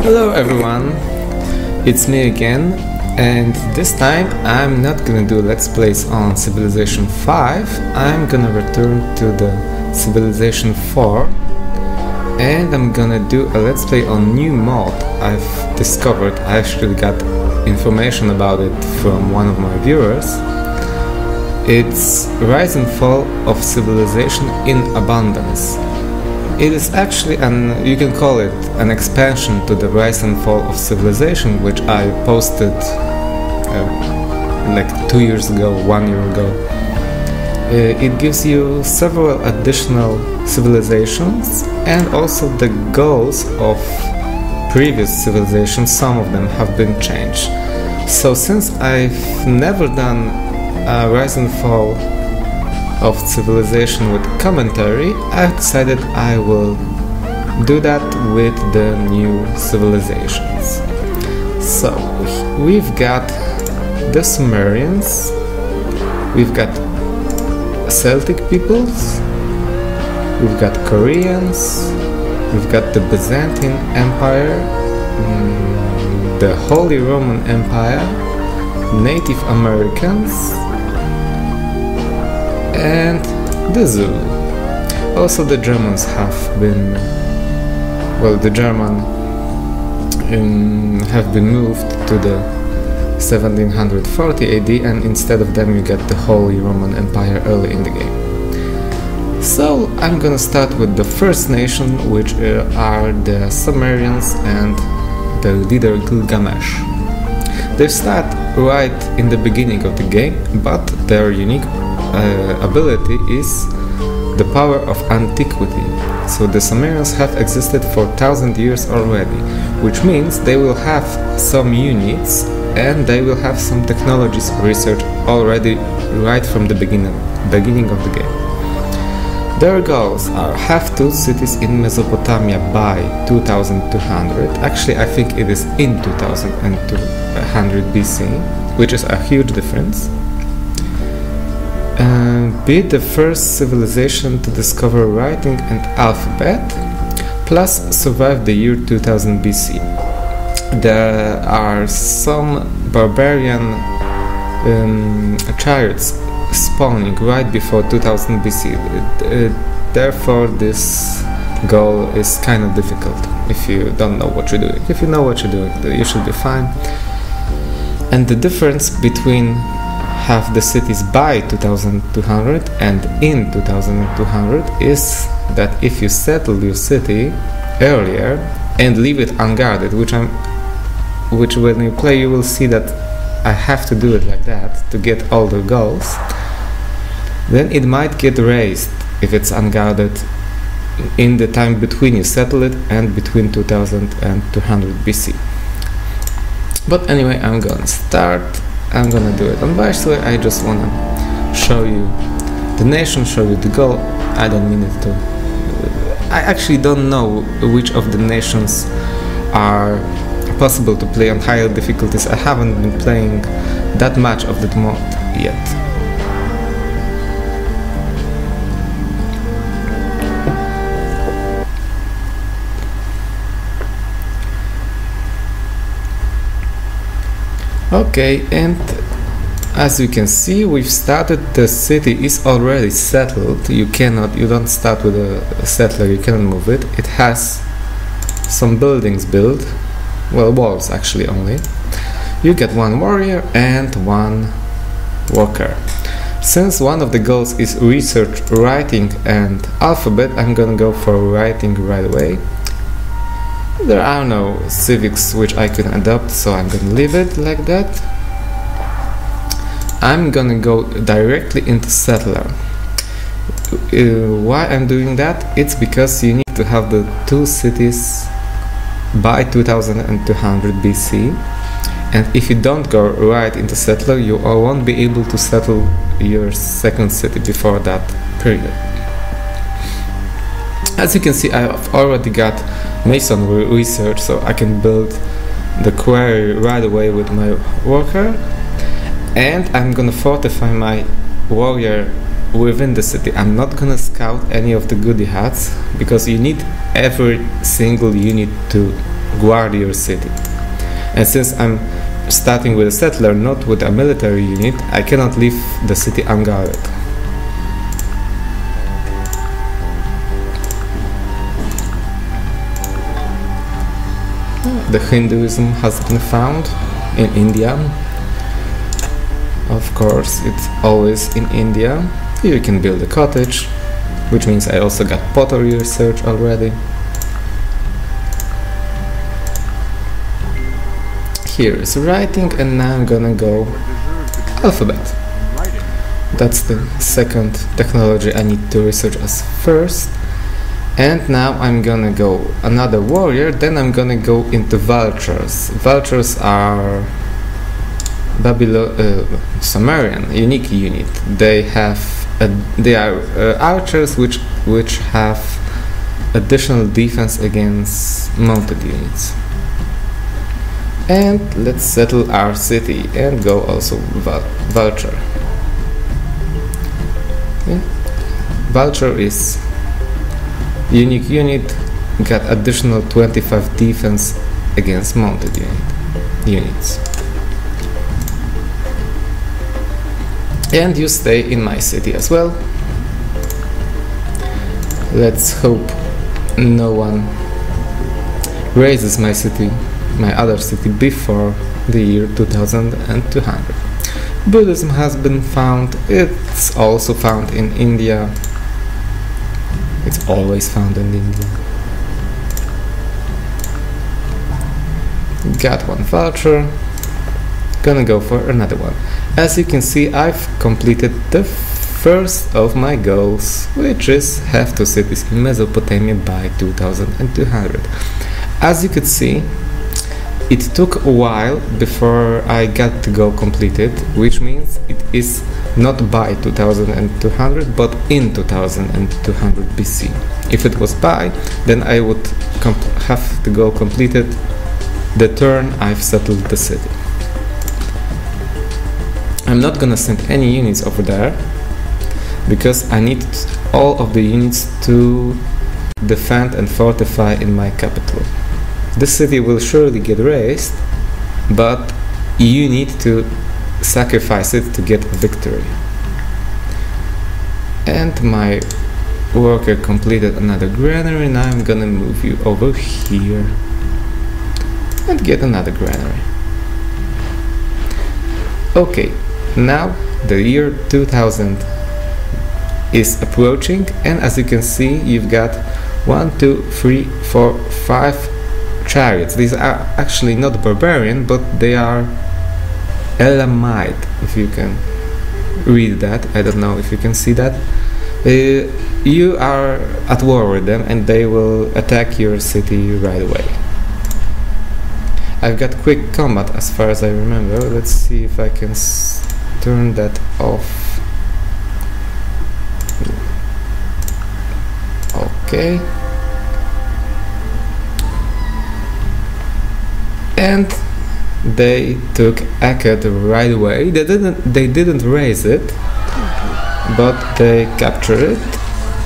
Hello everyone, it's me again, and this time I'm not gonna do Let's Plays on Civilization 5, I'm gonna return to the Civilization 4 and I'm gonna do a Let's Play on new mod I've discovered. I actually got information about it from one of my viewers. It's Rise and Fall of Civilization in Abundance. It is actually you can call it an expansion to the Rise and Fall of Civilization, which I posted like 2 years ago, 1 year ago. It gives you several additional civilizations and also the goals of previous civilizations. Some of them have been changed. So since I've never done a Rise and Fall of Civilization with commentary, I decided I will do that with the new civilizations. So we've got the Summerians, we've got Celtic peoples, we've got Koreans, we've got the Byzantine Empire, the Holy Roman Empire, Native Americans, and the Zulu. Also the Germans have been, well, the German have been moved to the 1740 AD, and instead of them you get the Holy Roman Empire early in the game. So I'm gonna start with the first nation, which are the Summerians and the leader Gilgamesh. They start right in the beginning of the game, but their unique ability is the power of antiquity. So the Summerians have existed for 1,000 years already, which means they will have some units and they will have some technologies research already right from the beginning of the game. Their goals are have 2 cities in Mesopotamia by 2200. Actually, I think it is in 2200 BC, which is a huge difference. Be the first civilization to discover writing and alphabet, plus survive the year 2000 BC. There are some barbarian chariots spawning right before 2000 BC. Therefore, this goal is kind of difficult if you don't know what you're doing. If you know what you're doing, you should be fine. And the difference between have the cities by 2200 and in 2200 is that if you settle your city earlier and leave it unguarded, which when you play you will see that I have to do it like that to get all the goals, then it might get raised if it's unguarded in the time between you settle it and between 2000 and 200 BC. But anyway, I'm gonna start. I'm gonna do it. And by the way, I just wanna show you the nation, show you the goal. I don't mean it to. I actually don't know which of the nations are possible to play on higher difficulties. I haven't been playing that much of that mod yet. Okay, and as you can see, we've started. The city is already settled. You don't start with a settler, you cannot move it. It has some buildings built, well, walls actually only. You get 1 warrior and 1 worker. Since one of the goals is research writing and alphabet, I'm gonna go for writing right away. There are no civics which I can adopt, so I'm gonna leave it like that. I'm gonna go directly into settler. Why I'm doing that? It's because you need to have the 2 cities by 2200 BC, and if you don't go right into settler, you won't be able to settle your second city before that period. As you can see, I've already got masonry research, so I can build the quarry right away with my worker, and I'm gonna fortify my warrior within the city. I'm not gonna scout any of the goody hats because you need every single unit to guard your city. And since I'm starting with a settler, not with a military unit, I cannot leave the city unguarded. The Hinduism has been found in India. Of course, it's always in India. Here you can build a cottage, which means I also got pottery research already. Here is writing, and now I'm gonna go alphabet. That's the second technology I need to research as first. And now I'm gonna go another warrior, then I'm gonna go into vultures. Vultures are Summerian unique unit. They are archers which have additional defense against mounted units. And let's settle our city and go also vulture. Yeah. Vulture is unique unit, got additional 25 defense against mounted units. And you stay in my city as well. Let's hope no one raises my city, my other city, before the year 2200. Buddhism has been found. It's also found in India. It's always found in India. Got one vulture. Gonna go for another one. As you can see, I've completed the first of my goals, which is have 2 cities in Mesopotamia by 2200. As you could see, it took a while before I got the goal completed, which means it is not by 2200 but in 2200 BC. If it was by, then I would have the goal completed the turn I've settled the city. I'm not gonna send any units over there because I need all of the units to defend and fortify in my capital. This city will surely get raised, but you need to sacrifice it to get victory. And my worker completed another granary. Now I'm gonna move you over here and get another granary. Okay, now the year 2000 is approaching, and as you can see, you've got 1, 2, 3, 4, 5 chariots. These are actually not barbarian, but they are Elamite, if you can read that. I don't know if you can see that. You are at war with them and they will attack your city right away. I've got quick combat as far as I remember. Let's see if I can turn that off. Okay. And they took Akkad right away. They didn't raise it, but they captured it.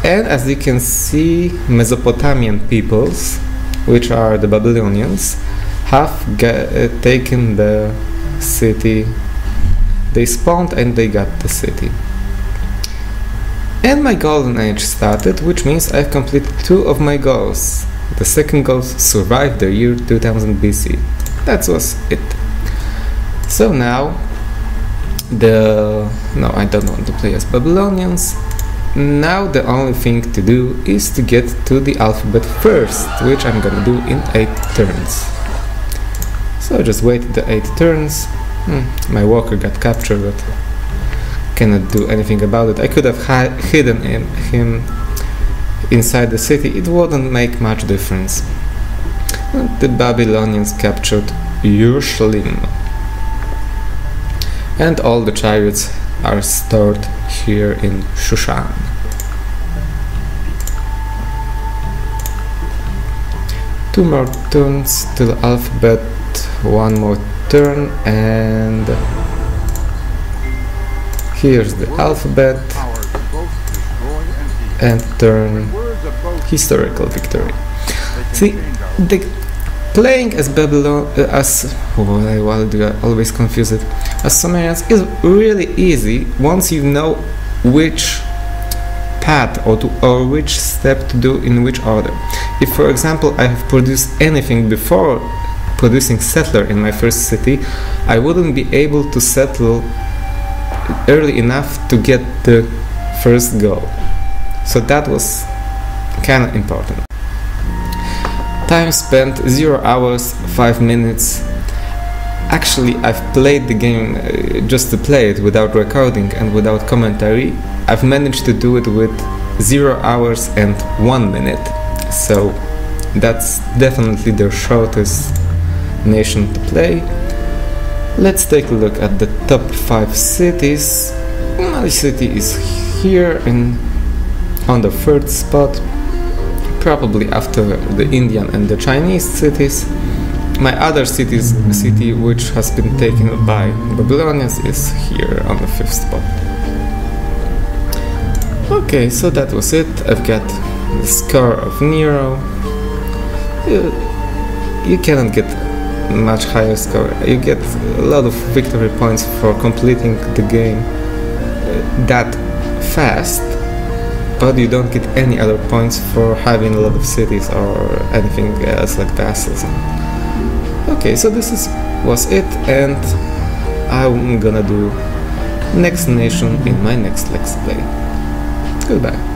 And as you can see, Mesopotamian peoples, which are the Babylonians, have taken the city. They spawned and they got the city. And my golden age started, which means I've completed 2 of my goals. The second goal survived the year 2000 BC. That was it. So now, no, I don't want to play as Babylonians. Now the only thing to do is to get to the alphabet first, which I'm gonna do in 8 turns. So just wait the 8 turns. My walker got captured, but cannot do anything about it. I could have hidden him inside the city. It wouldn't make much difference. The Babylonians captured Yerushalayim, and all the chariots are stored here in Shushan. Two more turns to the alphabet, 1 more turn, and here's the alphabet, and turn historical victory. See, Playing as Babylon, I always confuse it, as Summerians is really easy once you know which path or which step to do in which order. If, for example, I have produced anything before producing settler in my first city, I wouldn't be able to settle early enough to get the first goal. So that was kind of important. Time spent 0 hours 5 minutes. Actually, I've played the game just to play it without recording and without commentary. I've managed to do it with 0 hours and 1 minute. So that's definitely the shortest nation to play. Let's take a look at the top 5 cities. My city is here on the 3rd spot, probably after the Indian and the Chinese cities. My other city which has been taken by Babylonians is here on the 5th spot. Okay, so that was it. I've got the score of Nero. You cannot get much higher score. You get a lot of victory points for completing the game that fast, but you don't get any other points for having a lot of cities or anything else like vassals. Okay, so this was it, and I'm gonna do next nation in my next Let's Play. Goodbye.